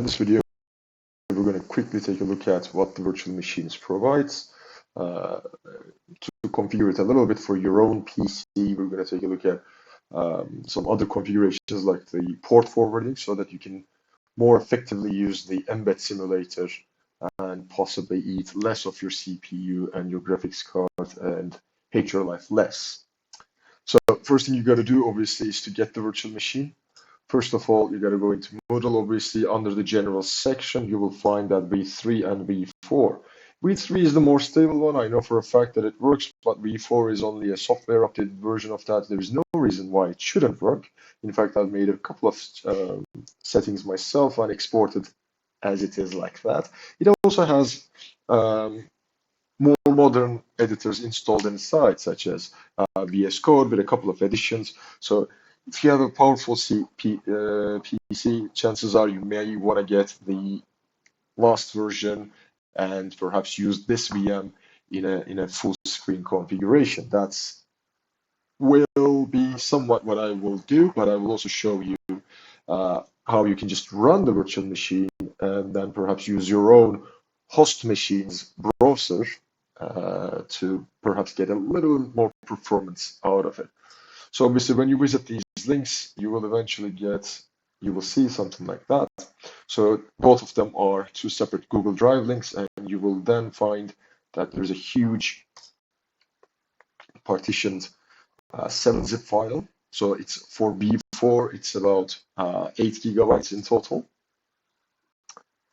in this video, we're going to quickly take a look at what the virtual machines provides. To configure it a little bit for your own PC, we're going to take a look at some other configurations like the port forwarding, so that you can more effectively use the embed simulator and possibly eat less of your CPU and your graphics card and hate your life less. So first thing you got to do, obviously, is to get the virtual machine. First of all, you got to go into Moodle. Obviously, under the general section, you will find that v3 and v4. v3 is the more stable one. I know for a fact that it works, but v4 is only a software updated version of that. There is no reason why it shouldn't work. In fact, I've made a couple of settings myself and exported as it is like that. It also has more modern editors installed inside, such as VS Code with a couple of additions. So if you have a powerful PC, chances are you may want to get the last version and perhaps use this VM in a full screen configuration. That's will be somewhat what I will do, but I will also show you how you can just run the virtual machine and then perhaps use your own host machine's browser to perhaps get a little more performance out of it. So obviously, when you visit these links, you will eventually you will see something like that. So both of them are two separate Google Drive links, and you will then find that there's a huge partitioned 7-zip file. So it's for v4, it's about 8 gigabytes in total.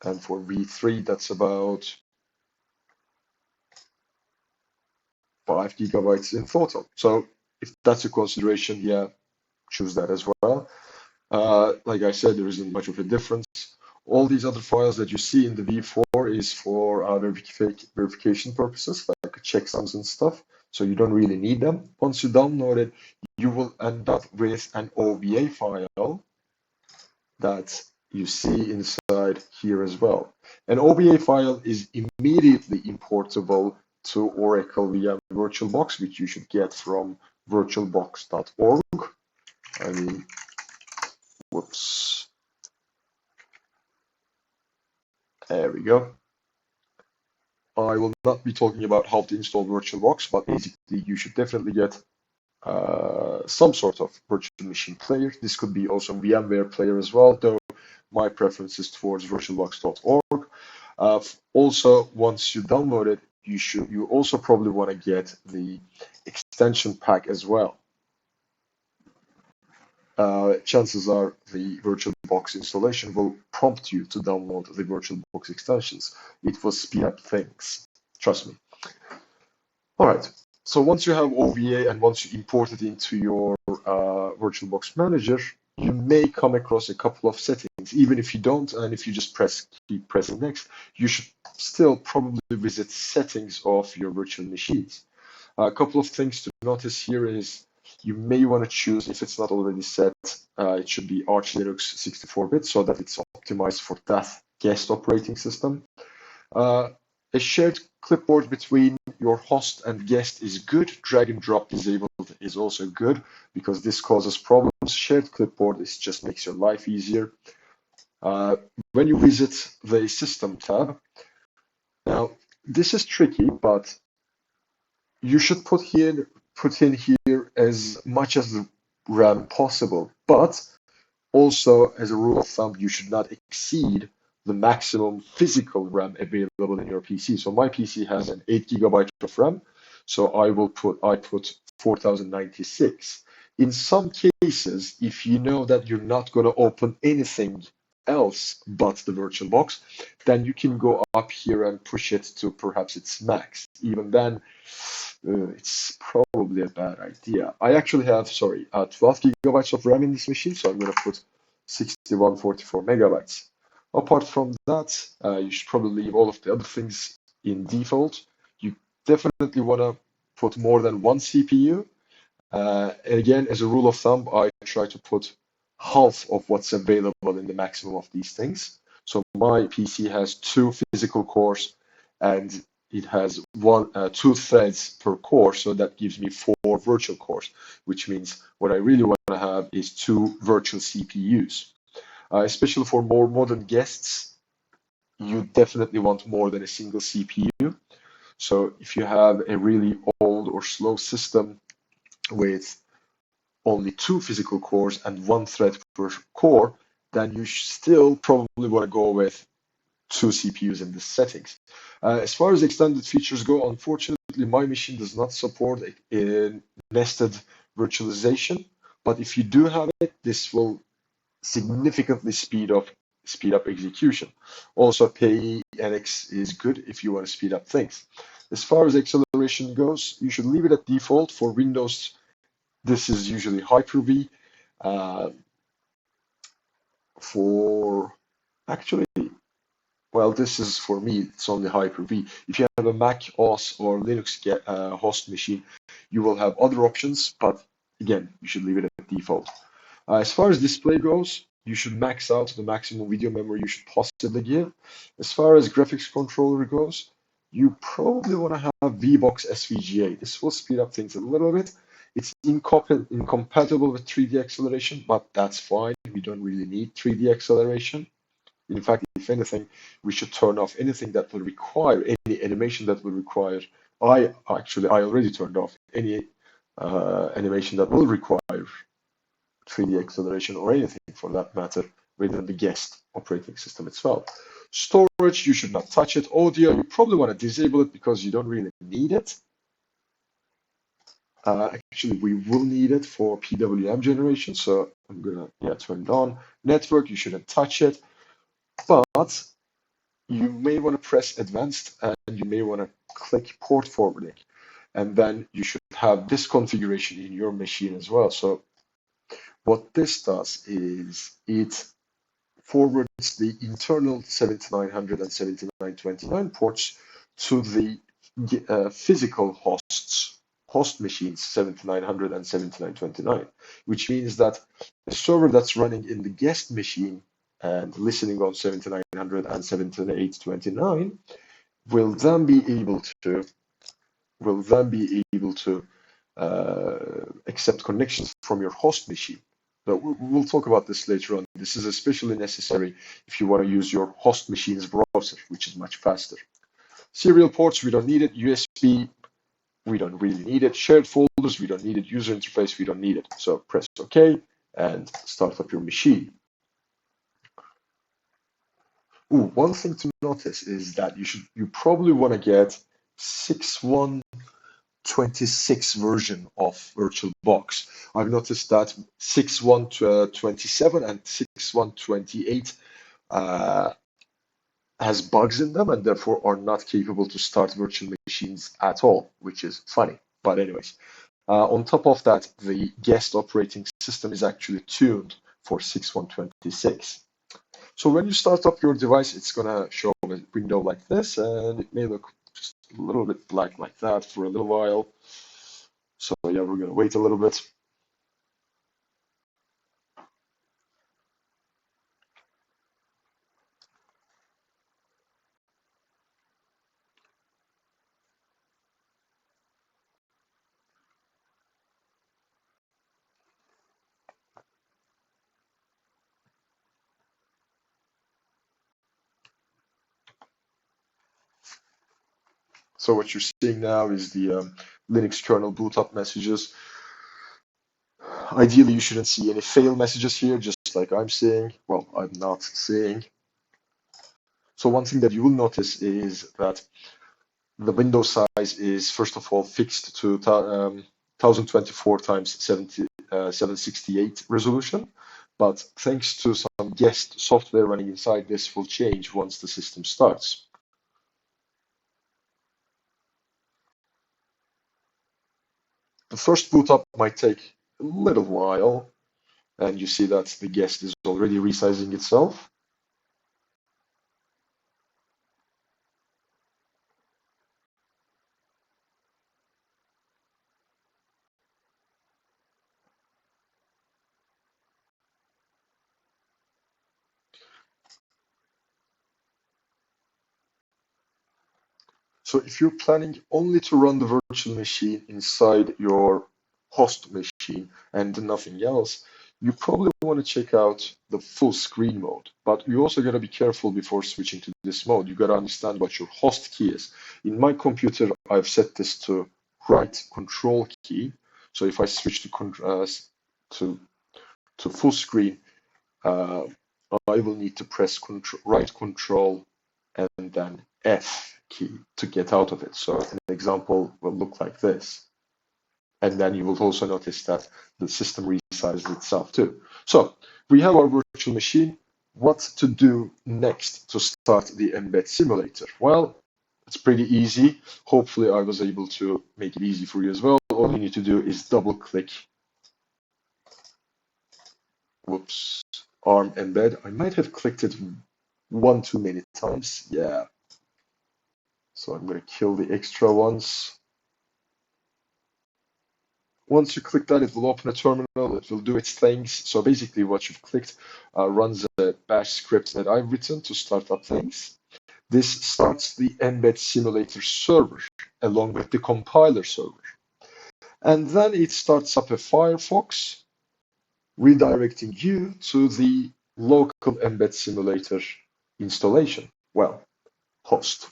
And for v3, that's about 5 gigabytes in total. So if that's a consideration, yeah, choose that as well. Like I said, there isn't much of a difference. All these other files that you see in the v4 is for verification purposes, like checksums and stuff. So you don't really need them. Once you download it, you will end up with an OVA file that you see inside here as well. An OVA file is immediately importable to Oracle VM VirtualBox, which you should get from virtualbox.org. I mean, whoops. There we go. I will not be talking about how to install VirtualBox, but basically you should definitely get some sort of virtual machine player. This could be also VMware player as well, though my preference is towards virtualbox.org. Also, once you download it, you also probably want to get the extension pack as well. Chances are the VirtualBox installation will prompt you to download the VirtualBox extensions. It will speed up things, trust me. All right, so once you have OVA and once you import it into your VirtualBox manager, you may come across a couple of settings. Even if you don't, and if you just keep pressing next, you should still probably visit settings of your virtual machines. A couple of things to notice here is you may want to choose, if it's not already set, it should be Arch Linux 64-bit, so that it's optimized for that guest operating system. A shared clipboard between your host and guest is good. Drag and drop disabled is also good, because this causes problems. Shared clipboard just makes your life easier. When you visit the System tab, now this is tricky, but you should put in here as much as the RAM possible, but also as a rule of thumb, you should not exceed the maximum physical RAM available in your PC. So my PC has an 8 gigabyte of RAM, so I put 4096. In some cases, if you know that you're not going to open anything else but the VirtualBox, then you can go up here and push it to perhaps its max. Even then, it's probably a bad idea. I actually have, 12 gigabytes of RAM in this machine, so I'm going to put 6144 megabytes. Apart from that, you should probably leave all of the other things in default. You definitely want to put more than one CPU. And again, as a rule of thumb, I try to put half of what's available in the maximum of these things. So my PC has 2 physical cores, and it has 2 threads per core, so that gives me 4 virtual cores, which means what I really want to have is 2 virtual CPUs. Especially for more modern guests, you definitely want more than a single CPU. So if you have a really old or slow system with only 2 physical cores and 1 thread per core, then you still probably want to go with 2 CPUs in the settings. As far as extended features go, unfortunately, my machine does not support a nested virtualization. But if you do have it, this will significantly speed up execution. Also, PAE-NX is good if you want to speed up things. As far as acceleration goes, you should leave it at default. For Windows, this is usually Hyper-V. Uh, for actually, well, this is for me, it's only Hyper-V. If you have a Mac OS or Linux host machine, you will have other options, but again, you should leave it at default. As far as display goes, you should max out the maximum video memory you should possibly give. As far as graphics controller goes, you probably want to have VBox SVGA. This will speed up things a little bit. It's incompatible with 3D acceleration, but that's fine. We don't really need 3D acceleration. In fact, if anything, we should turn off anything that will require any animation that will require. I already turned off any animation that will require 3D acceleration or anything for that matter within the guest operating system itself. Storage, you should not touch it. Audio, you probably want to disable it because you don't really need it. Actually, we will need it for PWM generation, so I'm gonna turn it on. Network, you shouldn't touch it, but you may want to press advanced and you may want to click port forwarding, and then you should have this configuration in your machine as well. So what this does is it forwards the internal 7900 and 7929 ports to the physical host machines 7900 and 7929, which means that a server that's running in the guest machine and listening on 7900 and 7829 will then be able to accept connections from your host machine. But we'll talk about this later on. This is especially necessary if you want to use your host machine's browser, which is much faster. Serial ports, we don't need it. USB, we don't really need it. Shared folders, we don't need it. User interface, we don't need it. So press OK and start up your machine. Ooh, one thing to notice is that you probably want to get 6.1.26 version of VirtualBox. I've noticed that 6.1.27 and 6.1.28 has bugs in them and therefore are not capable to start virtual machines at all, which is funny. But anyways, on top of that, the guest operating system is actually tuned for 6.1.26. So when you start up your device, it's going to show a window like this, and it may look just a little bit black like that for a little while. So yeah, we're going to wait a little bit. So what you're seeing now is the Linux kernel boot up messages. Ideally, you shouldn't see any fail messages here, just like I'm seeing. Well, I'm not seeing. So one thing that you will notice is that the window size is, first of all, fixed to 1024 times 768 resolution. But thanks to some guest software running inside, this will change once the system starts. The first boot up might take a little while, and you see that the guest is already resizing itself. So if you're planning only to run the virtual machine inside your host machine and nothing else, you probably want to check out the full screen mode, but you also got to be careful before switching to this mode. You got to understand what your host key is. In my computer, I've set this to right control key. So if I switch to full screen, I will need to press right control and then F key to get out of it. So an example will look like this. And then you will also notice that the system resizes itself too. So we have our virtual machine. What to do next to start the embed simulator? Well, it's pretty easy. Hopefully I was able to make it easy for you as well. All you need to do is double click, whoops, ARM embed. I might have clicked it one too many times. Yeah. So I'm going to kill the extra ones. Once you click that, it will open a terminal, it will do its things. So basically what you've clicked runs a bash script that I've written to start up things. This starts the embed simulator server along with the compiler server. And then it starts up a Firefox, redirecting you to the local embed simulator installation. Well, host.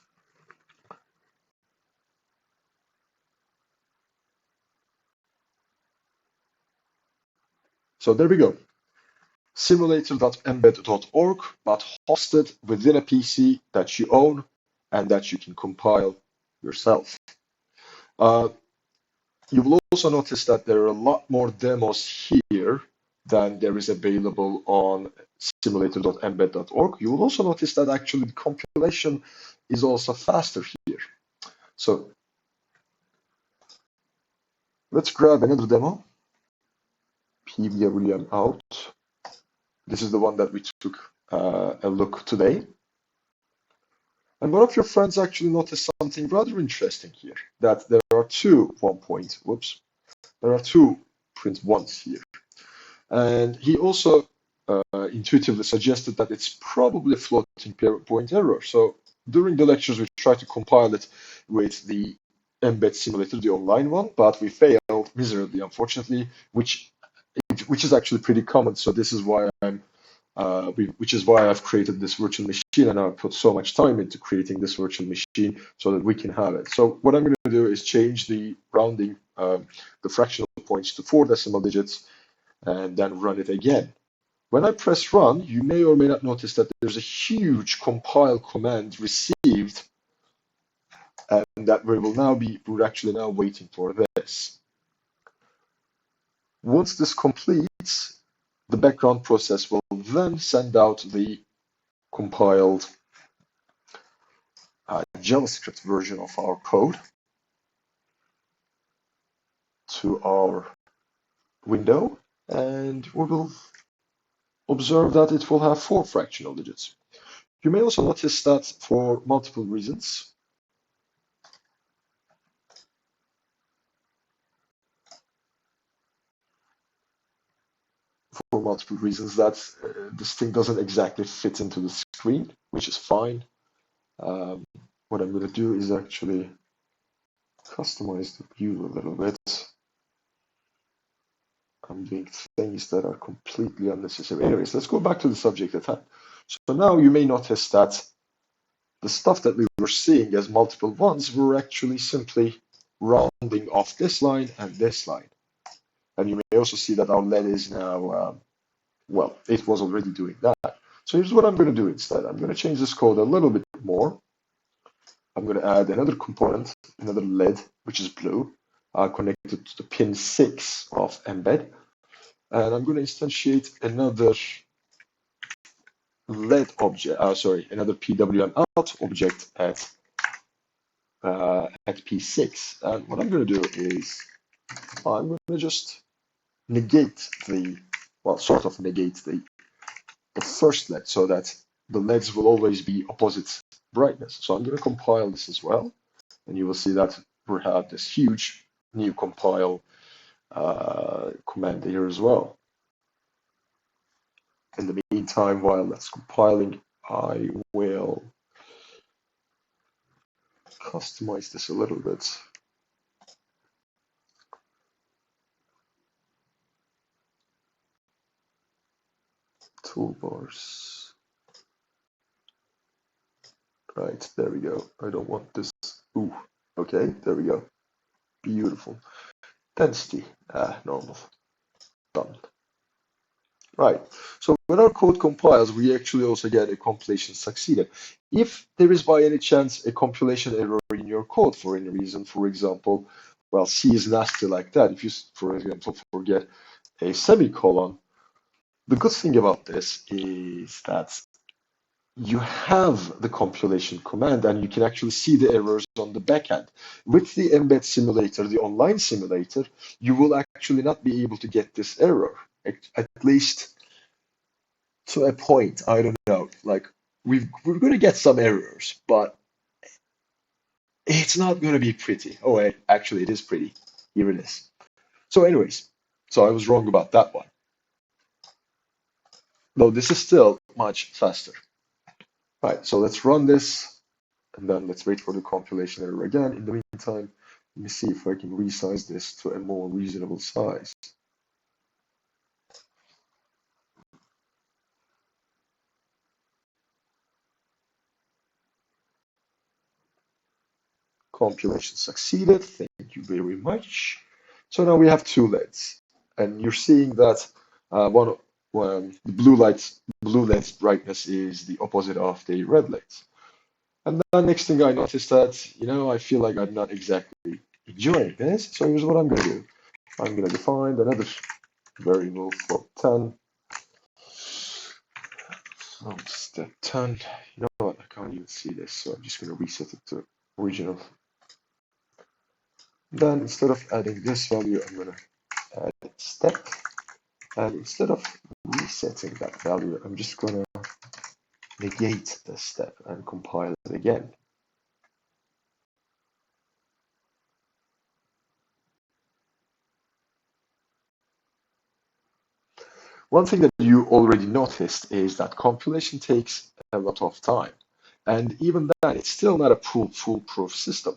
So there we go. Simulator.embed.org, but hosted within a PC that you own and that you can compile yourself. You will also notice that there are a lot more demos here than there is available on simulator.embed.org. You will also notice that actually the compilation is also faster here. So let's grab another demo. PWM out. This is the one that we took a look today. And one of your friends actually noticed something rather interesting here, that there are two there are two print ones here. And he also intuitively suggested that it's probably a floating point error. So during the lectures, we tried to compile it with the embed simulator, the online one, but we failed miserably, unfortunately, which is actually pretty common. So this is why which is why I've created this virtual machine, and I've put so much time into creating this virtual machine so that we can have it. So what I'm going to do is change the rounding, the fractional points to 4 decimal digits, and then run it again. When I press run, you may or may not notice that there's a huge compile command received, and that we're actually now waiting for this. Once this completes, the background process will then send out the compiled JavaScript version of our code to our window, and we will observe that it will have 4 fractional digits. You may also notice that for multiple reasons, that this thing doesn't exactly fit into the screen, which is fine. What I'm going to do is actually customize the view a little bit. I'm doing things that are completely unnecessary. Anyways, let's go back to the subject at hand. So now you may notice that the stuff that we were seeing as multiple ones were actually simply rounding off this line and this line. And you may also see that our LED is now, well, it was already doing that. So here's what I'm going to do instead. I'm going to change this code a little bit more. I'm going to add another component, another LED, which is blue, connected to the pin 6 of embed. And I'm going to instantiate another LED object, another PWM out object at P6. And what I'm going to do is I'm going to just negate the first LED so that the LEDs will always be opposite brightness. So I'm going to compile this as well, and you will see that we have this huge new compile command here as well. In the meantime, while that's compiling, I will customize this a little bit. toolbars. Right, there we go. I don't want this. Ooh, okay, there we go. Beautiful. Density, normal. Done. Right. So when our code compiles, we actually also get a compilation succeeded. If there is by any chance a compilation error in your code for any reason, for example, well, C is nasty like that. If you, for example, forget a semicolon, the good thing about this is that you have the compilation command and you can actually see the errors on the backend. With the embed simulator, the online simulator, you will actually not be able to get this error, at least to a point. I don't know. Like we're going to get some errors, but it's not going to be pretty. Oh, wait, actually, it is pretty. Here it is. So, anyways, so I was wrong about that one. No, this is still much faster. Right, so let's run this, and then let's wait for the compilation error again. In the meantime, let me see if I can resize this to a more reasonable size. Compilation succeeded. Thank you very much. So now we have two LEDs, and you're seeing that the blue LED's brightness is the opposite of the red LED's. And then next thing I noticed that, I feel like I'm not exactly enjoying this. So here's what I'm going to do. I'm going to define another variable for 10. So step 10. You know what? I can't even see this, so I'm just going to reset it to original. Then instead of adding this value, I'm going to add step. And instead of resetting that value, I'm just going to negate the step and compile it again. One thing that you already noticed is that compilation takes a lot of time. And even then, it's still not a foolproof system.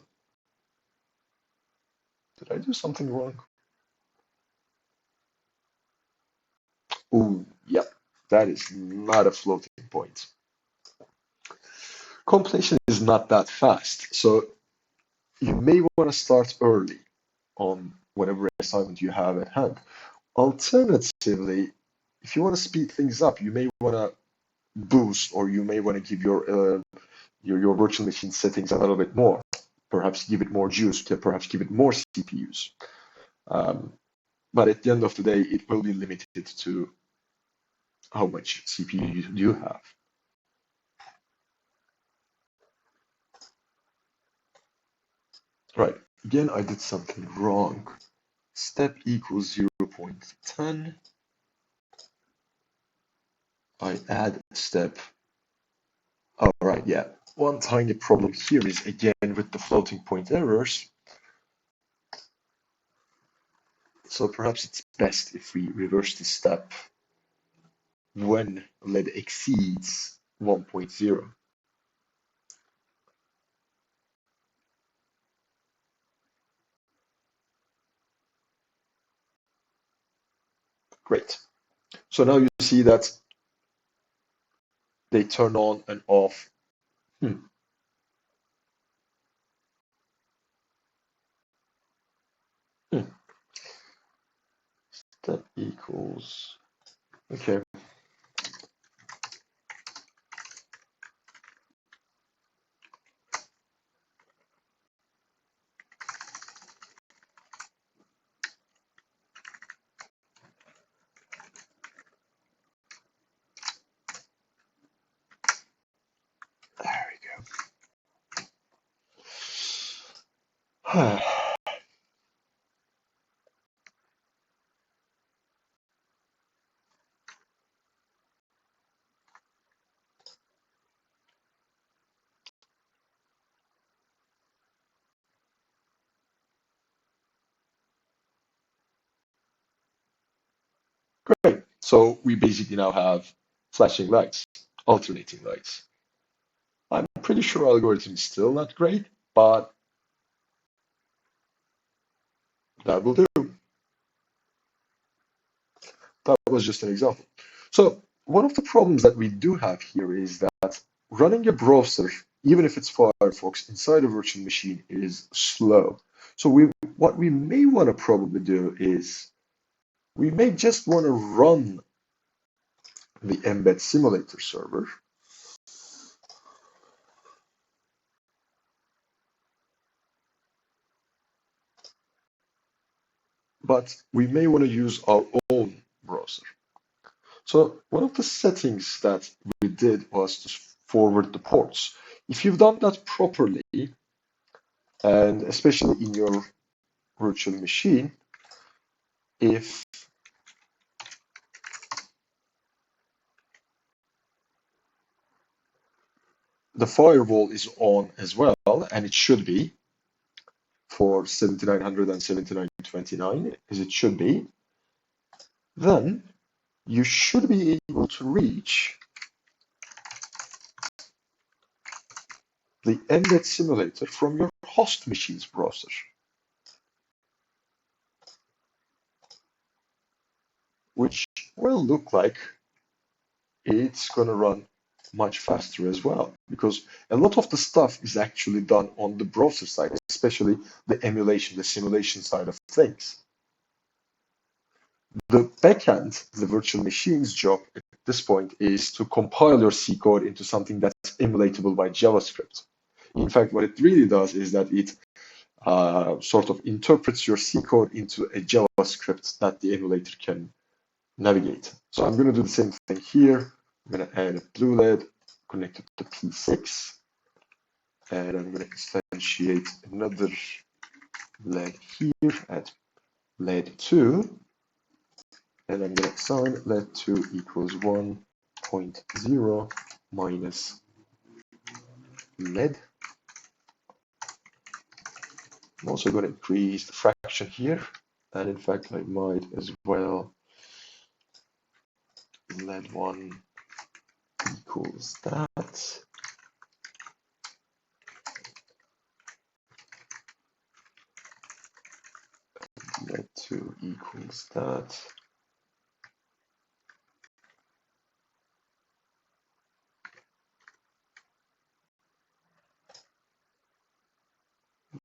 Did I do something wrong? Ooh, yep, that is not a floating point. Compilation is not that fast, so you may want to start early on whatever assignment you have at hand. Alternatively, if you want to speed things up, you may want to boost, or you may want to give your virtual machine settings a little bit more. Perhaps give it more juice, perhaps give it more CPUs. But at the end of the day, it will be limited to how much CPU you have. Right, again, I did something wrong. Step equals 0.10. I add step. All right, yeah. One tiny problem here is, again, with the floating point errors. So perhaps it's best if we reverse the step when LED exceeds 1.0. Great. So now you see that they turn on and off. Step equals, okay. There we go. Great. So we basically now have flashing lights, alternating lights. I'm pretty sure algorithm is still not great, but that will do. That was just an example. So one of the problems that we do have here is that running a browser, even if it's Firefox, inside a virtual machine is slow. So what we may want to probably do is we may just want to run the embed simulator server. But we may want to use our own browser. So one of the settings that we did was to forward the ports. If you've done that properly, and especially in your virtual machine, if the firewall is on as well, and it should be for 7900 and 7929, as it should be, then you should be able to reach the embed simulator from your host machine's browser, which will look like it's going to run much faster as well, because a lot of the stuff is actually done on the browser side, especially the emulation, the simulation side of things. The backend, the virtual machine's job at this point is to compile your C code into something that's emulatable by JavaScript. In fact, what it really does is that it sort of interprets your C code into a JavaScript that the emulator can navigate. So I'm going to do the same thing here. I'm going to add a blue LED connected to P6, and I'm going to instantiate another LED here at LED 2, and I'm going to assign LED 2 equals 1.0 minus LED. I'm also going to increase the fraction here, and in fact I might as well LED 1 equals that. LED 2 equals that.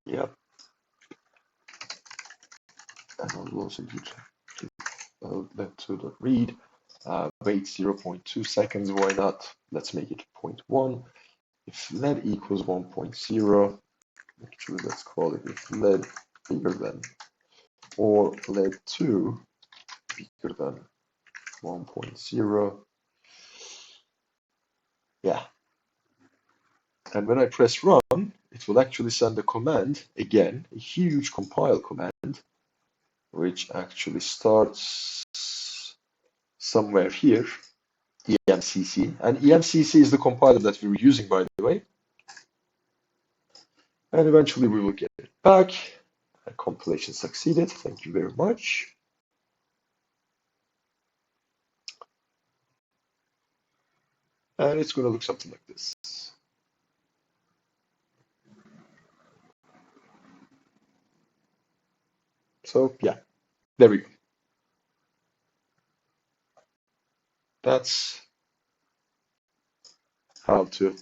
Yep. And I'll also do LED 2.read. Wait 0.2 seconds, why not? Let's make it 0.1. If LED equals 1.0, actually let's call it if LED bigger than or LED 2 bigger than 1.0. Yeah. And when I press run, it will actually send a command, again, a huge compile command, which actually starts somewhere here, emcc. And emcc is the compiler that we were using, by the way. And eventually we will get it back. Compilation succeeded. Thank you very much. And it's going to look something like this. So yeah, there we go. That's how to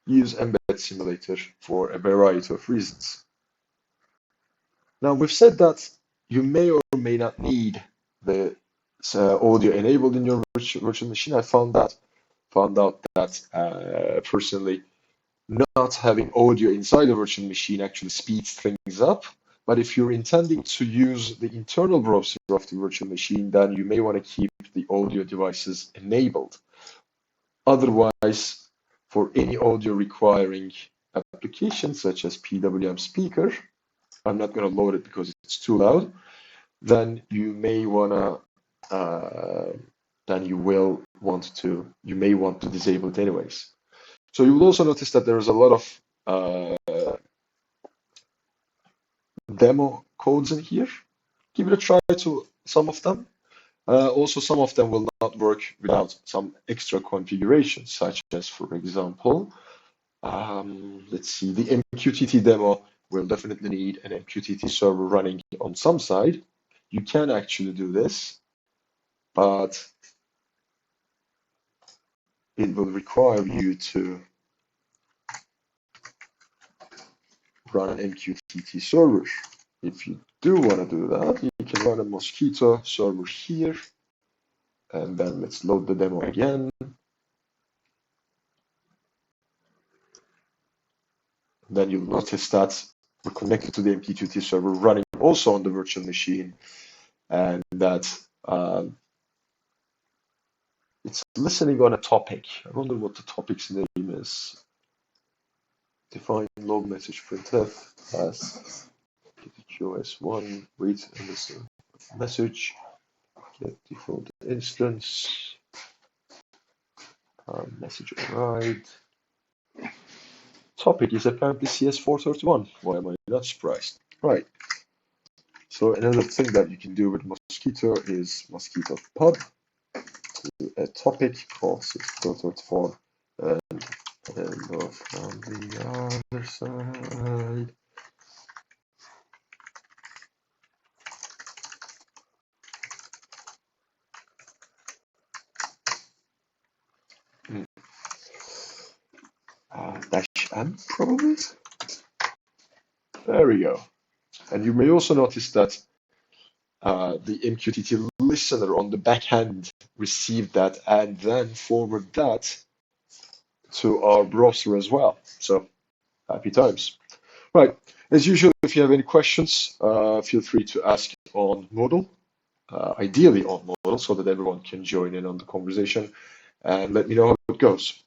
use embed simulator for a variety of reasons. Now we've said that you may or may not need the audio enabled in your virtual machine. I found out that personally, not having audio inside a virtual machine actually speeds things up. But if you're intending to use the internal browser of the virtual machine, then you may want to keep the audio devices enabled. Otherwise, for any audio requiring applications such as PWM speaker, I'm not going to load it because it's too loud, then you may want to, you may want to disable it anyways. So you will also notice that there is a lot of demo codes in here. Give it a try to some of them. Also, some of them will not work without some extra configurations, such as, for example, let's see, the MQTT demo will definitely need an MQTT server running on some side. You can actually do this, but it will require you to run an MQTT server. If you do want to do that, you can run a Mosquito server here. And then let's load the demo again. Then you'll notice that we're connected to the MQTT server running also on the virtual machine, and that it's listening on a topic. I wonder what the topic's name is. Define log message printf as QoS1, wait and listen message, get default instance, message arrived. Topic is apparently CS431. Why am I not surprised? Right. So another thing that you can do with Mosquito is Mosquito pub to a topic called CS434 and hello from the other side. Dash M probably. There we go. And you may also notice that the MQTT listener on the back end received that and then forward that to our browser as well. So happy times. Right. As usual, if you have any questions, feel free to ask on Moodle, ideally on Moodle, so that everyone can join in on the conversation, and let me know how it goes.